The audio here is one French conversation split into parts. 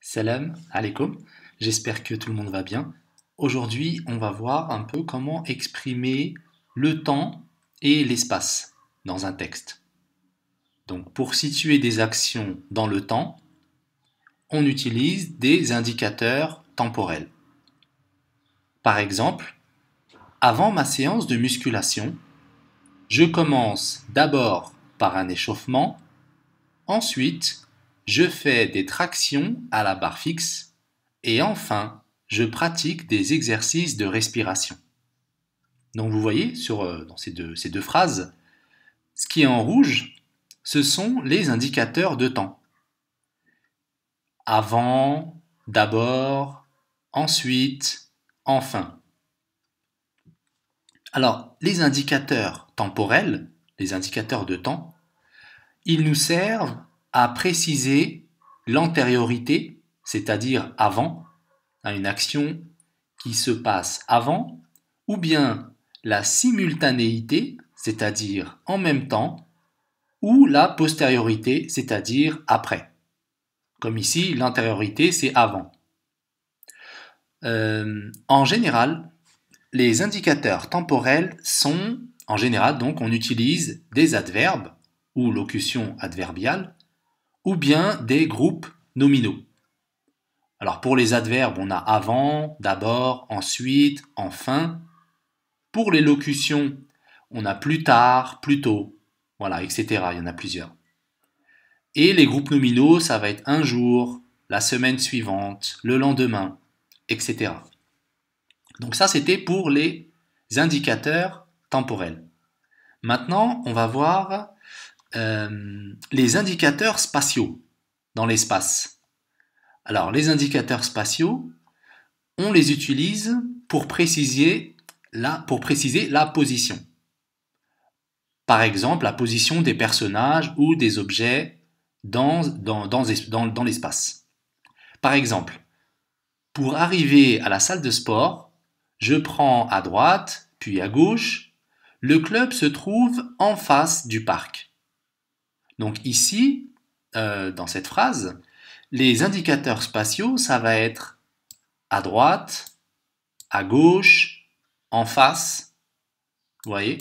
Salam alaikum, j'espère que tout le monde va bien. Aujourd'hui, on va voir un peu comment exprimer le temps et l'espace dans un texte. Donc, pour situer des actions dans le temps, on utilise des indicateurs temporels. Par exemple, avant ma séance de musculation, je commence d'abord par un échauffement, ensuite, je fais des tractions à la barre fixe et enfin, je pratique des exercices de respiration. Donc vous voyez dans ces deux phrases, ce qui est en rouge, ce sont les indicateurs de temps. Avant, d'abord, ensuite, enfin. Alors, les indicateurs temporels, les indicateurs de temps, ils nous servent à préciser l'antériorité, c'est-à-dire avant, à une action qui se passe avant, ou bien la simultanéité, c'est-à-dire en même temps, ou la postériorité, c'est-à-dire après. Comme ici, l'antériorité, c'est avant. En général, les indicateurs temporels sont, en général, donc, on utilise des adverbes ou locutions adverbiales, ou bien des groupes nominaux. Alors pour les adverbes, on a avant, d'abord, ensuite, enfin. Pour les locutions, on a plus tard, plus tôt, voilà, etc. Il y en a plusieurs. Et les groupes nominaux, ça va être un jour, la semaine suivante, le lendemain, etc. Donc ça, c'était pour les indicateurs temporels. Maintenant, on va voir les indicateurs spatiaux dans l'espace. Alors, les indicateurs spatiaux, on les utilise pour préciser la position. Par exemple, la position des personnages ou des objets dans l'espace. Par exemple, pour arriver à la salle de sport, je prends à droite, puis à gauche. Le club se trouve en face du parc. Donc ici, dans cette phrase, les indicateurs spatiaux, ça va être à droite, à gauche, en face. Vous voyez?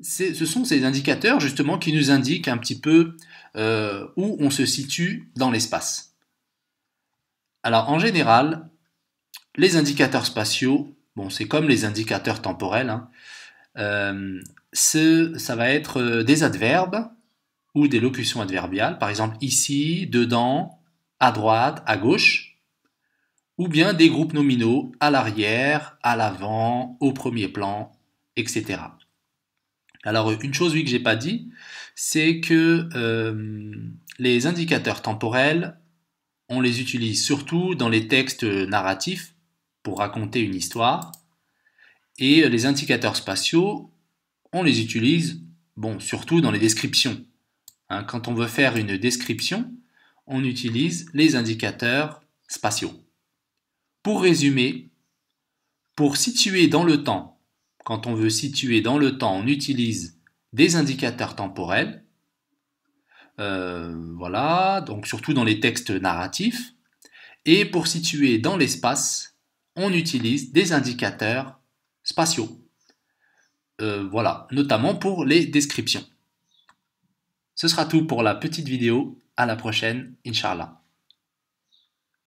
Ce sont ces indicateurs justement qui nous indiquent un petit peu où on se situe dans l'espace. Alors en général, les indicateurs spatiaux, bon c'est comme les indicateurs temporels, hein, ça va être des adverbes ou des locutions adverbiales, par exemple ici, dedans, à droite, à gauche, ou bien des groupes nominaux à l'arrière, à l'avant, au premier plan, etc. Alors une chose oui que j'ai pas dit, c'est que les indicateurs temporels, on les utilise surtout dans les textes narratifs pour raconter une histoire, et les indicateurs spatiaux, on les utilise bon surtout dans les descriptions. Hein, quand on veut faire une description, on utilise les indicateurs spatiaux. Pour résumer, pour situer dans le temps, quand on veut situer dans le temps, on utilise des indicateurs temporels, voilà, donc surtout dans les textes narratifs. Et pour situer dans l'espace, on utilise des indicateurs spatiaux, voilà, notamment pour les descriptions. Ce sera tout pour la petite vidéo. À la prochaine, Inch'Allah.